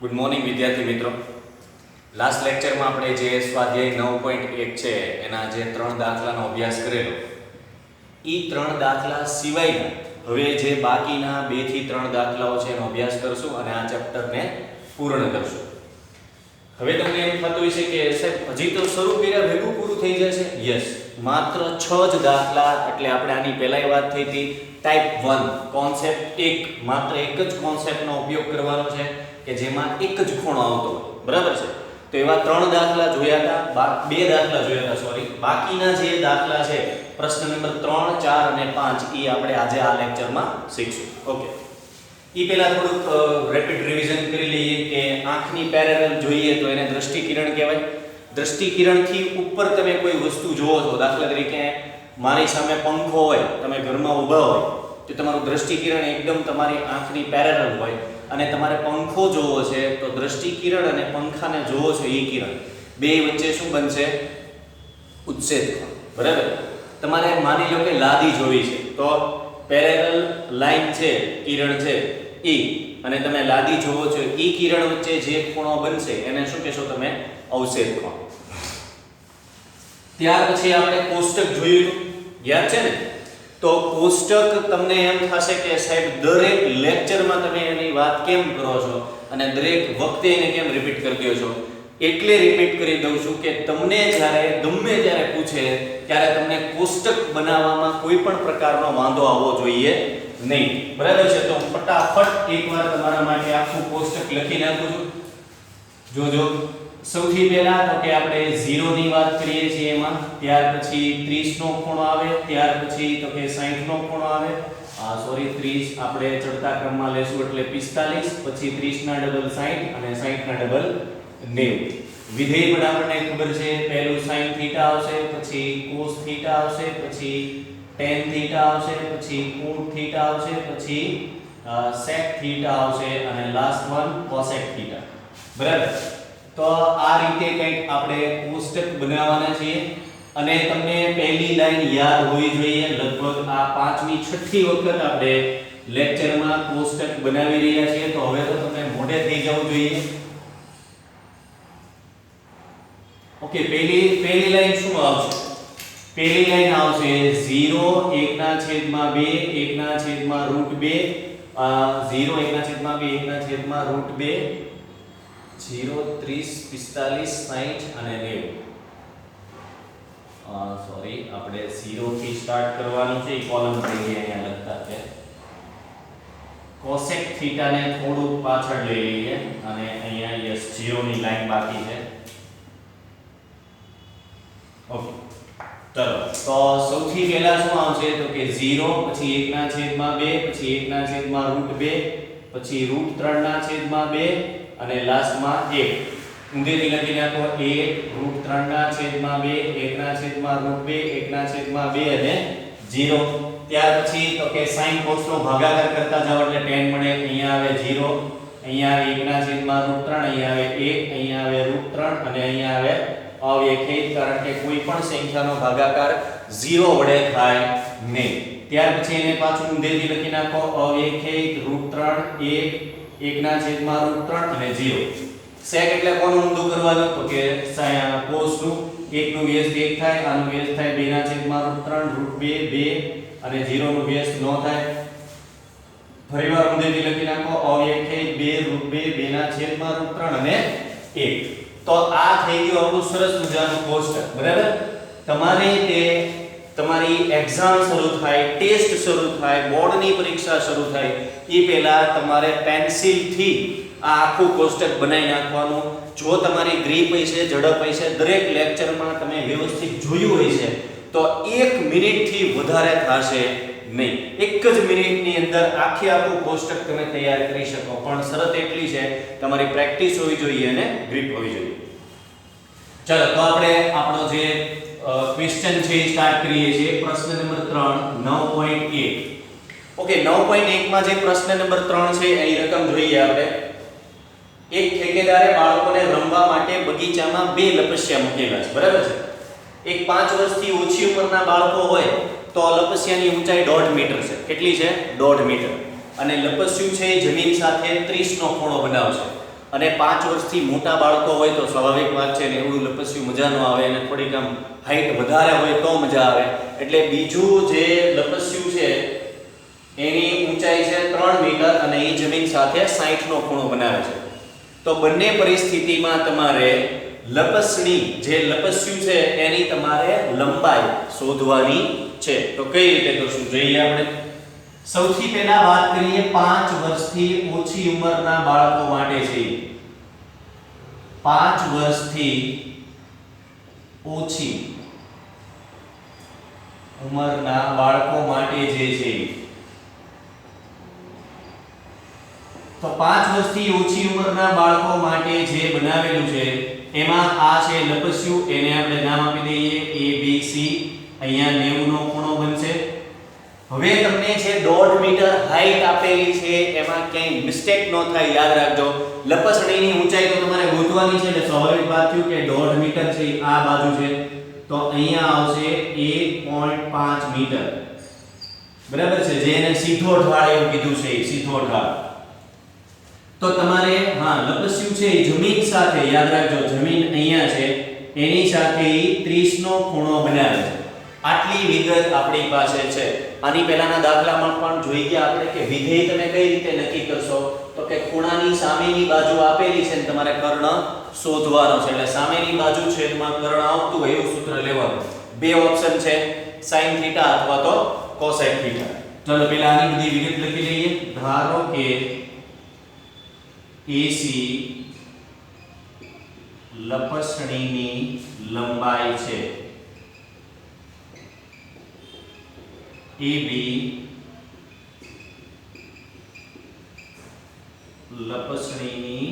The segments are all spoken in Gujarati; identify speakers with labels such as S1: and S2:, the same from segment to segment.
S1: ગુડ મોર્નિંગ વિદ્યાર્થી મિત્રો. લાસ્ટ લેક્ચરમાં આપણે જે સ્વાધ્યાય 9.1 છે એના જે 3 દાખલાનો અભ્યાસ કરેલો, એ 3 દાખલા સિવાયના હવે જે બાકીના 2 થી 3 દાખલાઓ છે એનો અભ્યાસ કરશું અને આ ચેપ્ટરને પૂર્ણ કરશું. હવે તમને એમ થતું હશે કે સાહેબ હજી તો શરૂ કર્યા ભેગું પૂરું થઈ જશે. યસ, માત્ર 6 જ દાખલા. એટલે આપણે આની પહેલાંય વાત થઈ હતી, ટાઈપ 1 કોન્સેપ્ટ 1, માત્ર એક જ કોન્સેપ્ટનો ઉપયોગ કરવાનો છે કે જેમાં એક જ ખૂણો આવતો હોય. બરાબર છે? તો એવા 3 દાખલા જોયા હતા, 2 દાખલા જોયા હતા, સોરી. બાકીના જે દાખલા છે પ્રશ્ન નંબર 3, 4 અને 5 એ આપણે આજે આ લેક્ચરમાં શીખશું. ઓકે, એ પહેલા થોડુંક રેપિડ રિવિઝન કરી લઈએ કે આંખની પેરેલલ જોઈએ તો એને દ્રષ્ટિકિરણ કહેવાય. દ્રષ્ટિકિરણથી ઉપર તમે કોઈ વસ્તુ જોવો છો, દાખલા તરીકે મારી સામે પંખો હોય, તમે ઘરમાં ઊભા હોય તો તમારું દ્રષ્ટિકિરણ એકદમ તમારી આંખની પેરેલલ હોય અને તમારે પંખો જોવો છે તો દ્રષ્ટિકિરણ અને પંખાને જોવો છો એ કિરણ બે વચ્ચે શું બનશે? ઉચ્છેદ કોણ. બરાબર? તમારે માની લો કે લાદી જોવી છે તો પેરેલલ લાઈન છે, કિરણ છે એ, અને તમે લાદી જોવો છો એ કિરણ વચ્ચે જે ખૂણો બનશે એને શું કહેશો તમે? અવક્ષેપ કોણ. ત્યાર પછી આપણે કોષ્ટક જોયું, યાદ છે ને? તો કોષ્ટક તમને એમ થશે કે સાહેબ દરેક લેક્ચરમાં તમે એની વાત કેમ કરો છો અને દરેક વખતે એને કેમ રિપીટ કરી દો છો? એટલે રિપીટ કરી દઉં છું કે તમને જ્યારે ગમે ત્યારે પૂછે ત્યારે તમને કોષ્ટક બનાવવામાં કોઈ પણ પ્રકારનો વાંધો આવવો જોઈએ નહીં. બરાબર છે? તો ફટાફટ એકવાર તમારા માટે આખું કોષ્ટક લખી નાખું છું. જોજો. સૌથી પહેલા તો કે આપણે 0 ની વાત કરીએ છીએ એમાં, ત્યાર પછી 30 નો ખૂણો આવે, ત્યાર પછી તો કે 60 નો ખૂણો આવે. સોરી, 30 આપણે ચડતા ક્રમમાં લેશું એટલે 45, પછી 30 ના ડબલ 60 અને 60 ના ડબલ 90. વિધેય પણ આપણને ખબર છે, પહેલું sin θ આવશે, પછી cos θ આવશે, પછી tan θ આવશે, પછી cot θ આવશે, પછી sec θ આવશે અને લાસ્ટ વન cosec θ. બરાબર? તો આ રીતે કંઈક આપણે કોષ્ટક બનાવવાના છીએ અને તમને પહેલી લાઈન યાદ હોવી જોઈએ. લગભગ આ 5મી 6ઠી વખત આપણે લેક્ચરમાં કોષ્ટક બનાવી રહ્યા છીએ, તો હવે તો તમને મોઢે થઈ જવું જોઈએ. ઓકે, પહેલી લાઈન શું આવશે? પહેલી લાઈન આવશે 0 1/2 1/√2 0 1/2 1/√2 0 30 45 60 અને 90. સોરી, આપણે 0 થી સ્ટાર્ટ કરવાનું છે. એ કોલમ થઈ ગઈ અહીંયા લખતા છે. cosec θ ને થોડું પાછળ લઈ લઈએ અને અહીંયા યસ 0 ની લાઈન બાકી છે. ઓકે, ચલો. તો સૌથી પહેલા શું આવશે તો કે 0, પછી 1/2, પછી 1/√2, પછી √3/2 અને લાસ્ટમાં 1. ઊંધેથી લખી નાખો 1√3/2 1/√2 1/2 અને 0. ત્યાર પછી તો કે sin cos નો ભાગાકાર કરતા જાવ એટલે tan મળે. અહીંયા આવે 0, અહીંયા આવે 1/√3, અહીંયા આવે 1, અહીંયા આવે √3 અને અહીંયા આવે અવ્યખેય, કારણ કે કોઈ પણ સંખ્યાનો ભાગાકાર 0 વડે થાય નહીં. ત્યાર પછી એને પાછું ઊંધેથી લખી નાખો અવ્યખેય √3 1 1/√3 અને 0. sec એટલે કોનું ઊંધું કરવાનું તો કે cos નું. 1 નું વ્યસ્ત 1 થાય, આનું વ્યસ્ત થાય 2/√3 √2 2 અને 0 નું વ્યસ્ત ન થાય. ફરીવાર ઊંધેથી લખી નાખો અવ્યખેય 2 √2 2/√3 અને 1. તો આ થઈ ગયું આપણું સરસ મજાનું કોષ્ટક. બરાબર? તમારે તે તમારી એક્ઝામ શરૂ થાય, ટેસ્ટ શરૂ થાય, બોર્ડની પરીક્ષા શરૂ થાય એ પહેલા તમારે પેન્સિલથી આ આખું કોષ્ટક બનાવી નાખવાનું. જો તમારી ગ્રીપ હશે, ઝડપ હશે, દરેક લેક્ચરમાં તમે વ્યવસ્થિત જોયું હશે તો 1 મિનિટથી વધારે થશે નહીં. 1 જ મિનિટની અંદર આખું કોષ્ટક તમે તૈયાર કરી શકો. પણ શરત એટલી છે, તમારી પ્રેક્ટિસ હોવી જોઈએ અને ગ્રીપ હોવી જોઈએ. ચાલો, તો આપણે આપણો જે ક્વેશ્ચન છે એ સ્ટાર્ટ કરીએ છીએ. પ્રશ્ન નંબર 3 9.1. ઓકે, 9.1 માં જે પ્રશ્ન નંબર 3 છે એની રકમ જોઈએ આપણે. એક ઠેકેદારે બાળકોને રમવા માટે બગીચામાં 2 લપસ્યા મૂકેલા છે. બરાબર છે? એક 5 વર્ષથી ઓછી ઉંમરના બાળકો હોય તો લપસ્યાની ઊંચાઈ 1.5 મીટર છે. કેટલી છે? 1.5 મીટર. અને લપસ્યું છે એ જમીન સાથે 30 નો ખૂણો બનાવશે અને 5 વર્ષથી મોટા બાળકો હોય તો સ્વાભાવિક વાત છે ને એવડું લપસ્યું મજા ન આવે અને થોડીક આમ હાઈટ વધારે હોય તો મજા આવે. એટલે બીજું જે લપસ્યું છે એની ઊંચાઈ છે 3 મીટર અને એ જમીન સાથે 60 નો ખૂણો બનાવે છે. તો બંને પરિસ્થિતિમાં તમારે લપસણી જે લપસ્યું છે એની તમારે લંબાઈ શોધવાની છે. તો કઈ રીતે કરશું જોઈએ આપણે. સૌથી પહેલા વાત કરીએ 5 વર્ષથી ઓછી ઉંમરના બાળકો માટે છે. 5 વર્ષથી ઓછી ઉંમરના બાળકો માટે જે છે તો 5 વર્ષથી ઓછી ઉંમરના બાળકો માટે જે બનાવેલું છે એમાં આ છે લપસ્યું, એને આપણે નામ આપી દઈએ A B C. અહીંયા 90 નો ખૂણો બનશે. હવે તમને જે 1.5 મીટર હાઈટ આપેલી છે એમાં ક્યાંય મિસ્ટેક ન થાય યાદ રાખજો. લપસણીની ઊંચાઈ તો તમારે ગોતવાની છે એટલે સ્વાભાવિક વાત થયું કે 1.5 મીટર છે આ બાજુ છે તો અહીંયા આવશે 1.5 મીટર. બરાબર છે, જે એને સીધો ઢાળ એવું કીધું છે, સીધો ઢાળ. તો તમારે લપસ્યું છે જમીન સાથે યાદ રાખજો, જમીન અહીંયા છે એની સાથે 30 નો ખૂણો બનાવે છે. આટલી વિગત આપણી પાસે છે. આની પહેલાના દાખલામાં પણ જોઈ ગયા આપણે કે વિધેય તમે કઈ રીતે નક્કી કરશો તો કે ખૂણાની સામેની બાજુ આપેલી છે ને તમારે કર્ણ શોધવાનો છે. એટલે સામેની બાજુ છેદમાં કર્ણ આવતું હોય એવું સૂત્ર લેવાનું. બે ઓપ્શન છે, sin θ અથવા તો cosec θ. ચલો પહેલા આની બધી વિગત લખી લઈએ. ધારો કે AC લપસણીની લંબાઈ છે, AB લપસણીની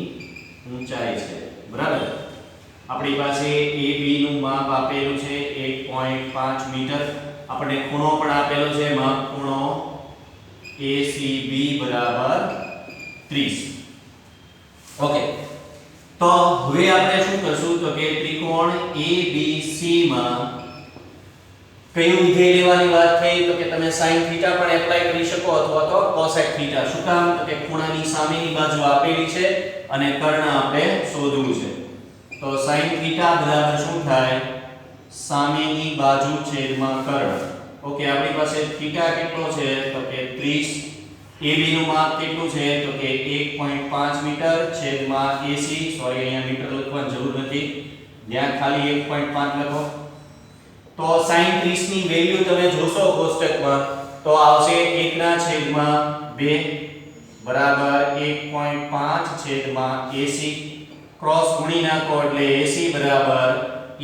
S1: ઊંચાઈ છે. બરાબર, આપણી પાસે AB નું માપ આપેલું છે 1.5 મીટર. આપણે ખૂણો પણ આપેલો છે, માપ ખૂણો ACB બરાબર 30. ઓકે, તો હવે આપણે શું કરશું તો કે ત્રિકોણ ABC માં કયું વિધેય લેવાની વાત થઈ તો કે તમે sin θ પણ એપ્લાય કરી શકો અથવા તો cosec θ. શું કામ તો કે ખૂણાની સામેની બાજુ આપેલી છે અને કર્ણ આપણે શોધવું છે. તો sin θ બરાબર શું થાય સામેની બાજુ છેદમાં કર્ણ. ઓકે, આપણી પાસે θ કેટલો છે તો કે 30. AB નું માપ કેટલું છે તો કે 1.5 મીટર છેદમાં AC. સોરી, અહીંયા મીટર લખવાની જરૂર નથી, ત્યાં ખાલી 1.5 લખો. તો sin 30 ની વેલ્યુ તમે જોશો કોષ્ટકમાં તો આવશે 1/2 બરાબર 1.5 છેદમાં AC. ક્રોસ ગુણી નાખો એટલે AC બરાબર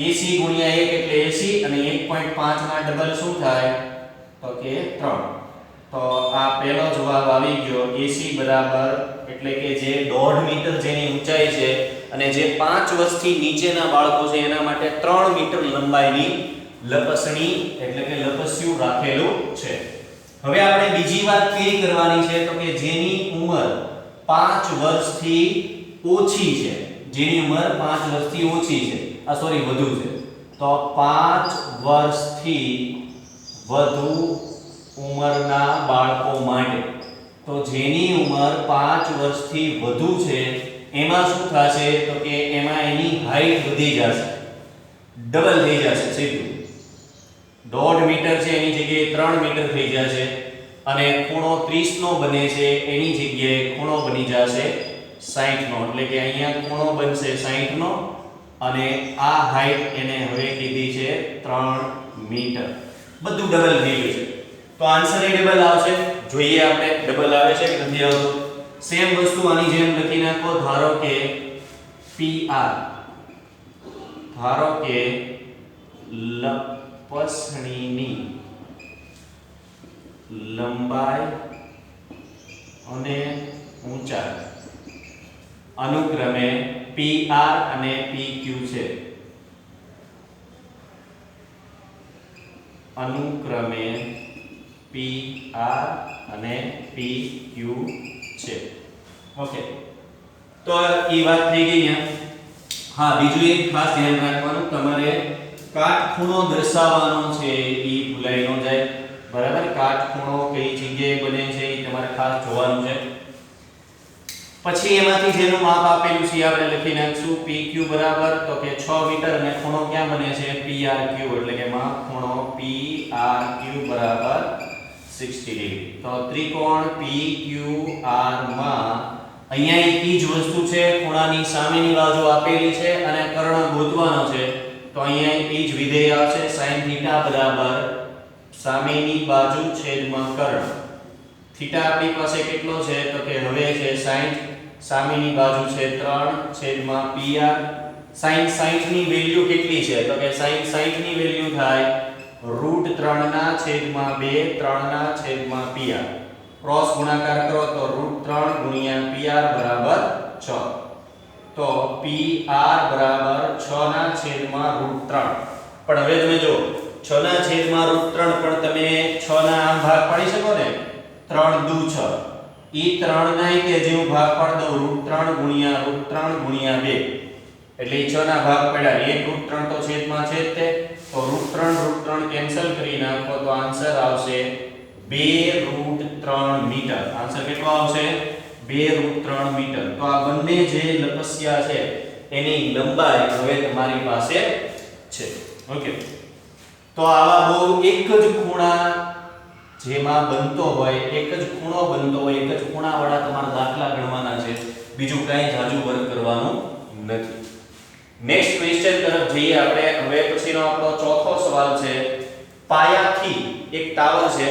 S1: AC ગુણ્યા 1 એટલે AC અને 1.5 ના ડબલ શું થાય તો કે 3. તો આ પહેલો જવાબ આવી ગયો. AC બરાબર એટલે કે જે 1.5 મીટર જેની ઊંચાઈ છે અને જે 5 વર્ષથી નીચેના બાળકો છે એના માટે 3 મીટર લંબાઈની લપસણી એટલે કે લપસ્યું રાખેલું છે. હવે આપણે બીજી વાત કેવી કરવાની છે તો કે જેની ઉંમર 5 વર્ષથી ઓછી છે, જેની ઉંમર 5 વર્ષથી ઓછી છે, વધુ છે, તો 5 વર્ષથી વધુ ઉંમરના બાળકો માટે, તો જેની ઉંમર 5 વર્ષથી વધુ છે એમાં શું થશે તો કે એમાં એની હાઈટ વધી જશે, ડબલ થઈ જશે સીધું. 1.5 મીટર છે એની જગ્યાએ 3 મીટર થઈ જશે અને ખૂણો 30 નો બને છે એની જગ્યાએ ખૂણો બની જશે 60 નો. એટલે કે અહીંયા ખૂણો બનશે 60 નો અને આ હાઈટ એને હવે કીધી છે 3 મીટર. બધું ડબલ થઈ ગયું છે તો આન્સર એ ડબલ આવશે. જોઈએ આપણે ડબલ આવે છે કે નથી આવતું. સેમ વસ્તુ આની જેમ લખી નાખો. ધારો કે PR, ધારો કે લપસણીની લંબાઈ અને ઊંચાઈ અનુક્રમે PR અને PQ છે. અનુક્રમે PR અને PQ છે. ઓકે, તો એ વાત થઈ ગઈ ને. હા, બીજું એક ખાસ ધ્યાન રાખવાનું, તમારે કાટખૂણો દર્શાવવાનો છે એ ભૂલાઈ ન જાય. બરાબર, કાટખૂણો કઈ જગ્યાએ બને છે એ તમારે ખાસ જોવાનું છે. પછી એમાંથી જેનું માપ આપેલું છે આપણે લખી નાખશું PQ બરાબર તો કે 6 મીટર અને ખૂણો ક્યાં બને છે PRQ એટલે કે માપ ખૂણો PRQ બરાબર 60 ડિગ્રી. તો ત્રિકોણ PQR માં અહીંયા એક જ વસ્તુ છે, ખૂણાની સામેની બાજુ આપેલી છે અને કર્ણ ગોતવાનો છે. તો અહીંયા એક જ વિધેય આવશે sin θ બરાબર સામેની બાજુ છેદમાં કર્ણ. થીટા આપણી પાસે કેટલો છે તો કે હવે છે 60, સામેની બાજુ છે 3 છેદમાં PR. sin 60 ની વેલ્યુ કેટલી છે તો કે sin 60 ની વેલ્યુ થાય √3 ના છેદમાં 2 3 ના છેદમાં PR. ક્રોસ ગુણાકાર કરો તો √3 ગુણ્યા PR બરાબર 6. તો PR બરાબર 6 ના છેદમાં √3. પણ હવે તમે જો 6 ના છેદમાં √3 પણ તમે 6 ના આમ ભાગ પાડી શકો ને 3 દુ 6 ઈ 3 ના કે જેવું ભાગ પાડ દઉં √3 ગુણ્યા √3 2 એટલે ઈ 6 ના ભાગ પડ્યા એક √3 તો છેદમાં છે જ તે. તો √3 કેન્સલ કરી નાખો તો આન્સર આવશે 2√3 મીટર. આન્સર કેટલો આવશે 2√3 મીટર. તો આ બંને જે લપસ્યા છે એની લંબાઈ હવે તમારી પાસે છે. ઓકે, તો આવા બહુ એક જ ખૂણા જેમાં બનતો હોય, એક જ ખૂણો બનતો હોય, એક જ ખૂણાવાળા તમારા દાખલા ગણવાના છે, બીજું કાંઈ જાજુ વર્ક કરવાનું નથી. નેક્સ્ટ ક્વેશ્ચન તરફ જઈએ આપણે. હવે પછીનો આપણો ચોથો સવાલ છે, પાયાથી એક ટાવર છે,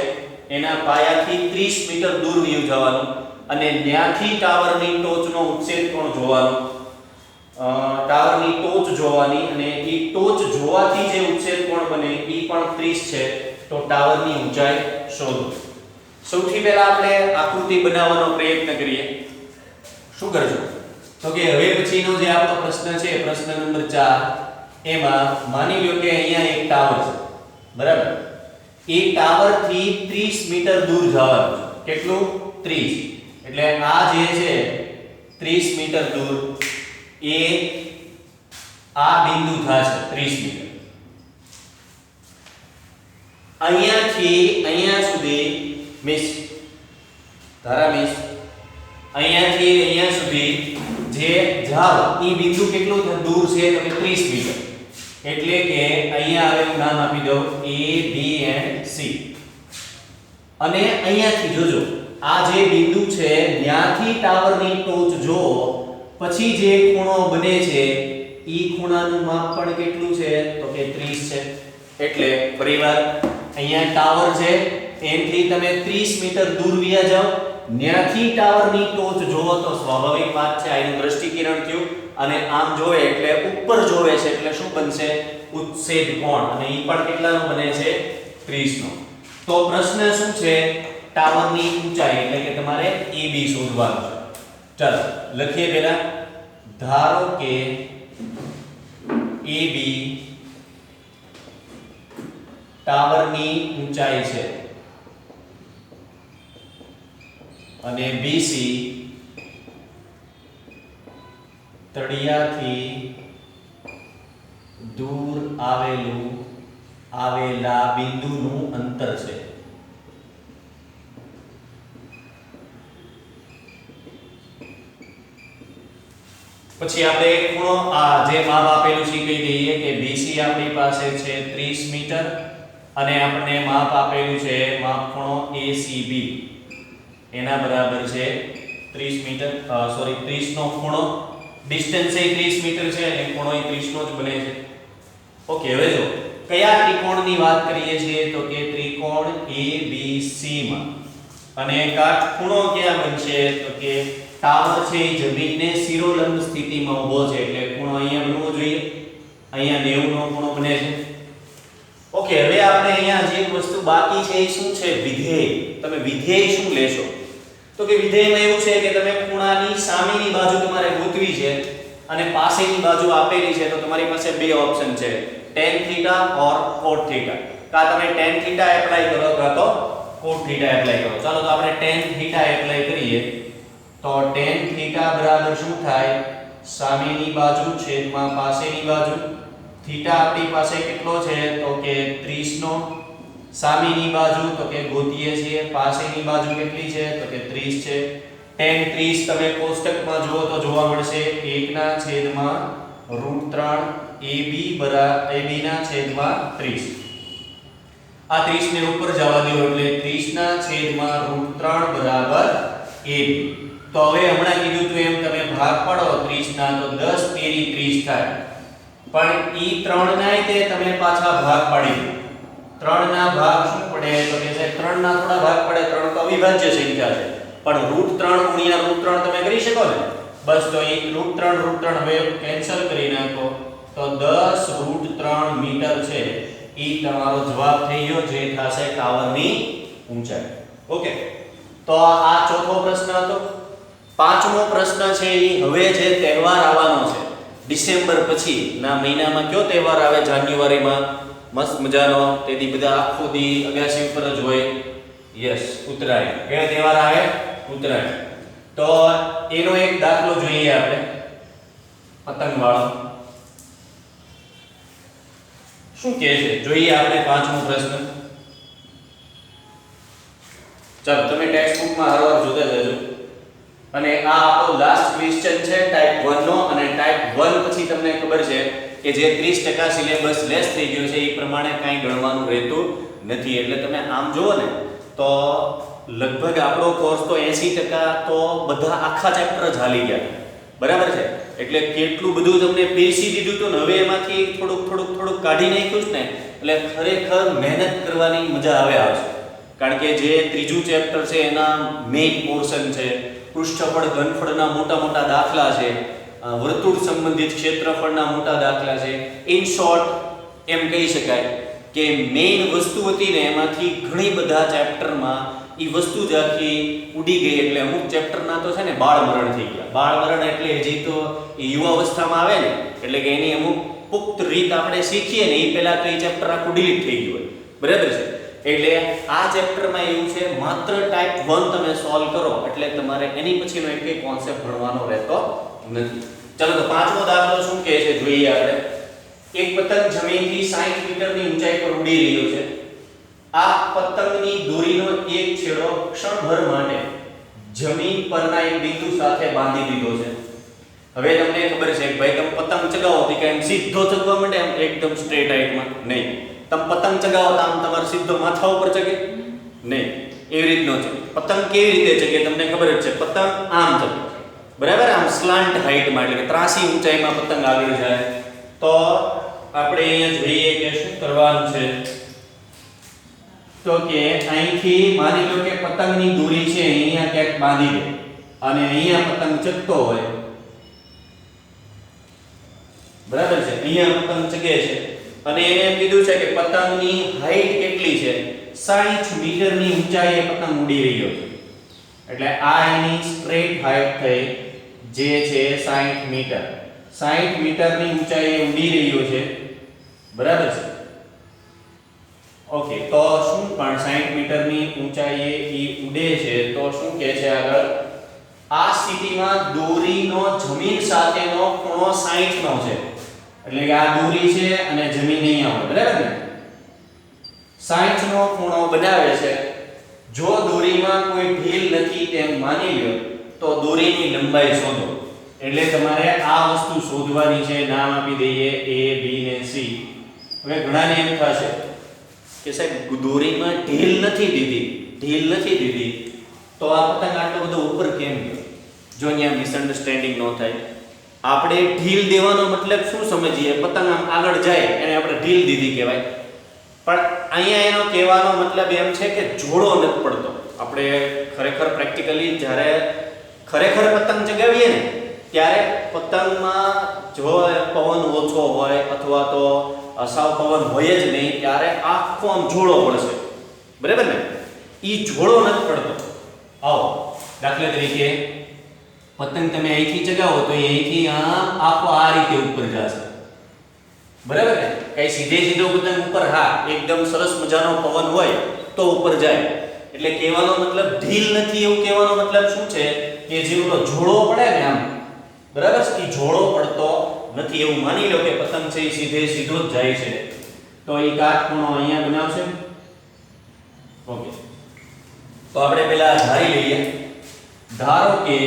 S1: એના પાયાથી 30 મીટર દૂર વયું જવાનું અને ત્યાંથી ટાવરની ટોચનો ઉચ્છેદ કોણ જોવાનો. ટાવરની ટોચ જોવાની અને એ ટોચ જોવાથી જે ઉચ્છેદ કોણ બને એ પણ 30 છે. તો ટાવરની ઊંચાઈ શોધો. સૌથી પહેલા આપણે આકૃતિ બનાવવાનો પ્રયત્ન કરીએ. શું કરજો તો કે હવે પછીનો જે આપણો પ્રશ્ન છે પ્રશ્ન નંબર 4, એમાં માની લો કે અહીંયા એક ટાવર છે બરાબર. એ ટાવર થી 30 મીટર દૂર જવાનું છે. કેટલું 30. એટલે આ જે છે 30 મીટર દૂર એ આ બિંદુ થશે 30 મીટર. અહીંયાથી અહીંયા સુધી મિસ ધારા મિસ અહીંયાથી અહીંયા સુધી જે જાવ ઈ બિંદુ કેટલું દૂર છે તો કે 30 મીટર. એટલે કે અહીંયા હવે હું નામ આપી દઉં A B and C. અને અહીંયાથી જોજો આ જે બિંદુ છે ત્યાંથી ટાવરની ટોચ જો પછી જે ખૂણો બને છે ઈ ખૂણાનું માપ પણ કેટલું છે તો કે 30 છે. એટલે ફરીવાર અહીંયા ટાવર છે એનથી તમે 30 મીટર દૂર વ્યા જાઓ, ત્યાંથી ટાવરની ટોચ જોવો તો સ્વાભાવિક વાત છે આનું દ્રષ્ટિકિરણ થયું અને આમ જોવે એટલે ઉપર જોવે છે એટલે શું બનશે ઉચ્છેદ કોણ અને ઈ પણ કેટલાનો બને છે 30 નો. તો પ્રશ્ન શું છે ટાવરની ઊંચાઈ એટલે કે તમારે AB શોધવાનું છે. ચાલો લખીએ પહેલા. ધારો કે AB ટાવરની ઊંચાઈ છે અને BC તળિયાથી દૂર આવેલા બિંદુનું અંતર છે. પછી આપણે ખૂણો આ જે માપ આપેલું છે કહી દઈએ કે BC આપણી પાસે છે 30 મીટર અને આપણને માપ આપેલું છે માપ ખૂણો ACB એના બરાબર છે 30 મીટર 30 નો ખૂણો. ડિસ્ટન્સ એ 30 મીટર છે અને ખૂણો એ 30 નો જ બને છે. ઓકે, હવે જો કયા ત્રિકોણની વાત કરીએ છીએ તો કે ત્રિકોણ ABC માં અને કાટખૂણો ક્યાં બનશે તો કે ટાવર છે એ જમીનને શિરોલંબ સ્થિતિમાં ઊભો છે એટલે ખૂણો અહીંયા બનવો જોઈએ. અહીંયા 90 નો ખૂણો બને છે. ઓકે, હવે આપણે અહીંયા જે વસ્તુ બાકી છે એ શું છે વિધેય. તમે વિધેય શું લેશો તો કે વિધેયમાં એવું છે કે તમે ખૂણાની સામેની બાજુ તમારે ગોતવી છે અને પાસેની બાજુ આપેલી છે. તો તમારી પાસે બે ઓપ્શન છે tan θ or cot θ. કા તમે tan θ એપ્લાય કરો કાં તો cot θ એપ્લાય કરો. ચાલો તો આપણે tan θ એપ્લાય કરીએ. તો tan θ બરાબર શું થાય સામેની બાજુ છેદમાં પાસેની બાજુ. θ આપણી પાસે કેટલો છે તો કે 30 નો. સામેની બાજુ તો કે ગોતીએ છીએ પાસેની બાજુ કેટલી છે તો કે 30 છે. tan 30 તમે કોષ્ટકમાં જુઓ તો જોવા મળશે 1/√3 AB ના છેદમાં 30. આ 30 ને ઉપર જવા દો એટલે 30/√3 બરાબર AB. તો હવે હમણાં કીધું તો એમ તમે ભાગ પાડો 30 ના તો 10 તેરી 30 થાય. પણ ઈ 3 નાય તે તમે પાછા ભાગ પાડી દો. 3 ના ભાગ શું પડે તો કે સાહેબ 3 ના થોડા ભાગ પડે. 3 તો અવિભાજ્ય સંખ્યા છે. પણ √3 ગુણ્યા √3 તમે કરી શકો ને. બસ તો ઈ √3 હવે કેન્સલ કરી નાખો તો 10√3 મીટર છે. ઈ તમારો જવાબ થઈ ગયો જે થશે ટાવરની ઊંચાઈ. ઓકે, તો આ ચોથો પ્રશ્ન હતો. પાંચમો પ્રશ્ન છે ઈ હવે જે તહેવાર આવવાનો છે ડિસેમ્બર પછી ના મહિનામાં કયો તહેવાર આવે? જાન્યુઆરીમાં મસ્ત મજાનો તેથી બધા આખો દી અગાસી ઉપર જ હોય. યસ, ઉત્તરાયણ. કયો તહેવાર આવે? ઉત્તરાયણ. તો એનો એક દાખલો જોઈએ આપણે પતંગ વાળો. શું કહે છે જોઈએ આપણે પાંચમો પ્રશ્ન. ચાલો તમે ટેક્સ્ટ બુકમાં હરવાર જોતા જજો. અને આ આપણો લાસ્ટ ક્વેશ્ચન છે ટાઈપ 1 નો. અને ટાઈપ 1 પછી તમને ખબર છે કે જે 30% સિલેબસ લેસ થઈ ગયો છે એ પ્રમાણે કાંઈ ગણવાનું રહેતું નથી. એટલે તમે આમ જુઓ ને તો લગભગ આપણો કોર્સ તો 80% તો બધા આખા ચેપ્ટર જ હાલી ગયા. બરાબર છે? એટલે કેટલું બધું તમને પીસી દીધું હતું ને હવે એમાંથી થોડુંક કાઢી નાખ્યું છે ને એટલે ખરેખર મહેનત કરવાની મજા આવશે. કારણ કે જે ત્રીજું ચેપ્ટર છે એના મેઇન પોર્શન છે. પૃષ્ઠફળ ઘનફળના મોટા દાખલા છે. વર્તુળ સંબંધિત ક્ષેત્રફળના મોટા દાખલા છે. ઇન શોર્ટ એમ કહી શકાય કે મેઇન વસ્તુ હતી ને એમાંથી ઘણી બધા ચેપ્ટરમાં ઈ વસ્તુ જ આખી ઉડી ગઈ. એટલે અમુક ચેપ્ટરના તો છે ને બાળમરણ થઈ ગયા. બાળમરણ એટલે હજી તો યુવાવસ્થામાં આવે ને એટલે કે એની અમુક પુખ્ત રીત આપણે શીખીએ ને એ પહેલા તો એ ચેપ્ટર આખું ડિલીટ થઈ ગયું હોય. બરાબર છે? એટલે આ ચેપ્ટરમાં એવું છે માત્ર ટાઈપ 1 તમે સોલ્વ કરો એટલે તમારે એની પછીનો એક કોન્સેપ્ટ ભણવાનો રહેતો નથી. ચલો તો પાંચમો દાખલો શું કહે છે જોઈએ આપણે. એક પતંગ જમીનથી 60 મીટરની ઊંચાઈ પર ઉડી રહ્યો છે. આ પતંગની દોરીનો એક છેડો ક્ષણભર માટે જમીન પરના એક બિંદુ સાથે બાંધી દીધો છે. હવે તમને ખબર છે કે ભાઈ તમે પતંગ ચગાવો તો કે સીધો ચગવા માંડે એમ એકદમ સ્ટ્રેટ હાઈટમાં નહીં. તમે પતંગ ચગાવો તો આમ તમારે સીધો માથા ઉપર ચગે નહીં. એવી રીતનો છે. પતંગ કેવી રીતે ચગે તમને ખબર જ છે. પતંગ આમ ચગે. બરાબર? આમ સ્લાન્ટ હાઈટમાં એટલે કે ત્રાસી ઊંચાઈમાં પતંગ આગળ જાય. તો આપણે અહીંયા જોઈએ કે શું કરવાનું છે. તો કે અહીંથી માની લો કે પતંગની દોરી છે અહીંયા ક્યાંક બાંધી દે અને અહીંયા પતંગ ચગતો હોય. બરાબર છે? અહીંયા પતંગ ચગે છે અને એને એમ કીધું છે કે પતંગની હાઈટ કેટલી છે? 60 મીટરની ઊંચાઈએ પતંગ ઉડી રહ્યો છે. એટલે આ એની સ્ટ્રેટ હાઈટ થઈ જે છે 60 મીટર. 60 મીટરની ઊંચાઈએ ઉડી રહ્યો છે. બરાબર છે? ઓકે, તો શું પણ 60 મીટરની ઊંચાઈએ ઈ ઉડે છે તો શું કહે છે આગળ? આ સ્થિતિમાં દોરીનો જમીન સાથેનો ખૂણો 60 નો છે. એટલે કે આ દોરી છે અને જમીન અહીંયા હોય. બરાબર ને? 60 નો ખૂણો બનાવે છે. જો દોરીમાં કોઈ ઢીલ નથી તેમ માની લો તો દોરીની લંબાઈ શોધો. એટલે તમારે આ વસ્તુ શોધવાની છે. નામ આપી દઈએ A B ને C. હવે ઘણાને એમ થશે કે સાહેબ દોરીમાં ઢીલ નથી દીધી તો આ પતંગ આટલો બધો ઉપર કેમ ગયો? જો અહીંયા મિસઅન્ડરસ્ટેન્ડિંગ ન થાય. આપણે ઢીલ દેવાનો મતલબ શું સમજીએ? પતંગ આમ આગળ જાય એને આપણે ઢીલ દીધી કહેવાય. પણ અહીંયા એનો કહેવાનો મતલબ એમ છે કે જોડો નથી પડતો. આપણે ખરેખર પ્રેક્ટિકલી જ્યારે ખરેખર પતંગ ચગાવીએ ને ત્યારે પતંગમાં જો પવન ઓછો હોય અથવા તો અસાવ પવન હોય જ નહીં ત્યારે આખો આમ જોડો પડશે. બરાબર ને? ઈ જોડો નથી પડતો. આવો દાખલા તરીકે પતંગ તમે અહીંથી ચગાવો તો અહીંથી આખો આ રીતે ઉપર જશે. બરાબર ને? કઈ સીધો પતંગ ઉપર હા એકદમ સરસ મજાનો પવન હોય તો ઉપર જાય. એટલે કહેવાનો મતલબ ઢીલ નથી એવું કહેવાનો મતલબ શું છે કે જે ઓલો જોડો પડે ને આમ બરાબર છે એ જોડો પડતો નથી એવું માની લો કે પતંગ છે એ સીધો જ જાય છે. તો એ કાટખૂણો અહીંયા બનાવશે. ઓકે, તો આપણે પહેલા ધારી લઈએ ધારો કે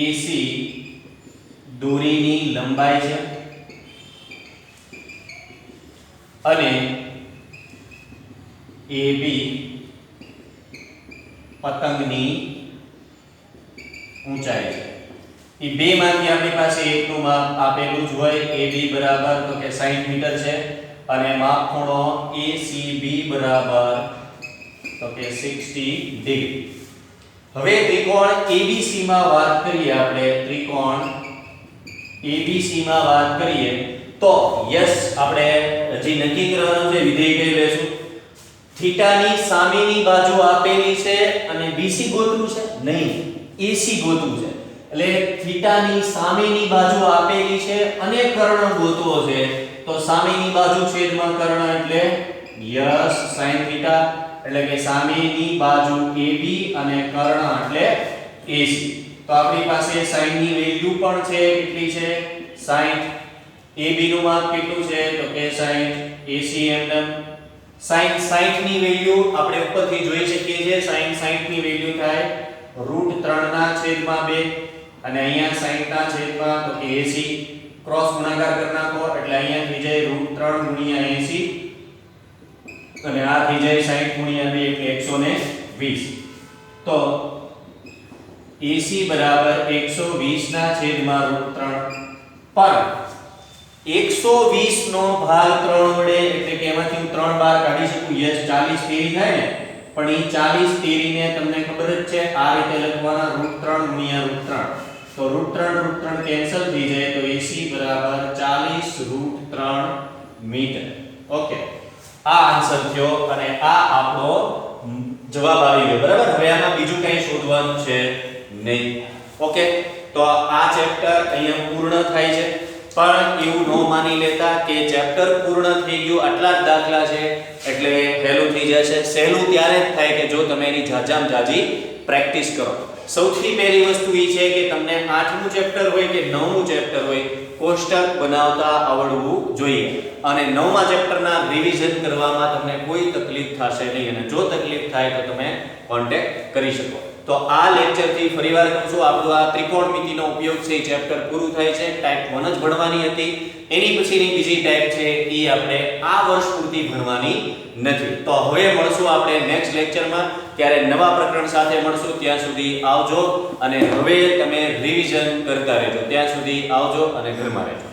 S1: AC દોરીની લંબાઈ છે અને AB પતંગની ઊંચાઈ છે। એ બે માંથી આપણી પાસે એકનું માપ આપેલું જ હોય। AB બરાબર તો કે 60 મીટર છે અને માપ ખૂણો ACB બરાબર તો કે 60 ડિગ્રી। હવે ત્રિકોણ ABC માં વાત કરીએ આપણે, ત્રિકોણ ABC માં વાત કરીએ તો યસ આપણે હજી નક્કી કરવાનું છે વિધેય કઈ લેશું। થીટાની સામેની બાજુ આપેલી છે અને BC ગોતવું છે નહીં, AC ગોતવું છે। એટલે થીટાની સામેની બાજુ આપેલી છે અને કર્ણ ગોતવો છે તો સામેની બાજુ છેદમાં કર્ણ એટલે યસ sin થીટા, એટલે કે સામેની બાજુ AB અને કર્ણ એટલે AC। તો આપણી પાસે sin ની વેલ્યુ પણ છે, કેટલી છે 60। AB નું માપ કેટલું છે તો કે 60, AC mm। sin 60 ની વેલ્યુ આપણે ઉપરથી જોઈ શકીએ છીએ, sin 60 ની વેલ્યુ થાય √3/2 અને અહીંયા 60 ના છેદમાં તો કે 80 ક્રોસ ગુણાકાર કરી નાખો એટલે અહીંયા થઈ જાય √3 * 80 અને આ થઈ જાય 60 * 2 એટલે 120। તો AC બરાબર 120 ના છેદમાં √3 પર 120 નો ભાગ 3 વડે એટલે કે એમાંથી હું 3 બાર કાઢી શકું, યસ 40 તેરી થાય ને, પણ એ 40 તેરીને તમને ખબર જ છે આ રીતે લખવાના √3 * √3 તો √3 કેન્સલ થઈ જાય તો AC બરાબર 40 √3 મીટર। ઓકે, આ આન્સર થયો અને આ આપણો જવાબ આવી ગયો બરાબર। હવે આમાં બીજું કંઈ શોધવાનું છે નહીં। ઓકે, તો આ ચેપ્ટર અહીંયા પૂર્ણ થાય છે, પણ એવું ન માની લેતા કે ચેપ્ટર પૂર્ણ થઈ ગયું આટલા જ દાખલા છે એટલે સહેલું થઈ જશે। સહેલું ત્યારે જ થાય કે જો તમે એની જાજામ જાજી પ્રેક્ટિસ કરો। સૌથી પહેલી વસ્તુ એ છે કે તમને 8મું ચેપ્ટર હોય કે 9મું ચેપ્ટર હોય કોષ્ટક બનાવતા આવડવું જોઈએ અને 9મા ચેપ્ટરના રિવિઝન કરવામાં તમને કોઈ તકલીફ થશે નહીં અને જો તકલીફ થાય તો તમે કોન્ટેક્ટ કરી શકો। તો આ લેક્ચર થી ફરીવાર કહું છું આપણું આ ત્રિકોણમિતિનો ઉપયોગ છે એ ચેપ્ટર પૂરું થાય છે। ટાઈપ 1 જ ભણવાની હતી, એની પછીની બીજી ટાઈપ છે એ આપણે આ વર્ષ પૂરતી ભણવાની નથી। તો હવે મળશું આપણે નેક્સ્ટ લેક્ચરમાં, ત્યારે નવા પ્રકરણ સાથે મળશું। ત્યાં સુધી આવજો અને હવે તમે રિવિઝન કરતા રહેજો। ત્યાં સુધી આવજો અને ઘરમાં રહેજો।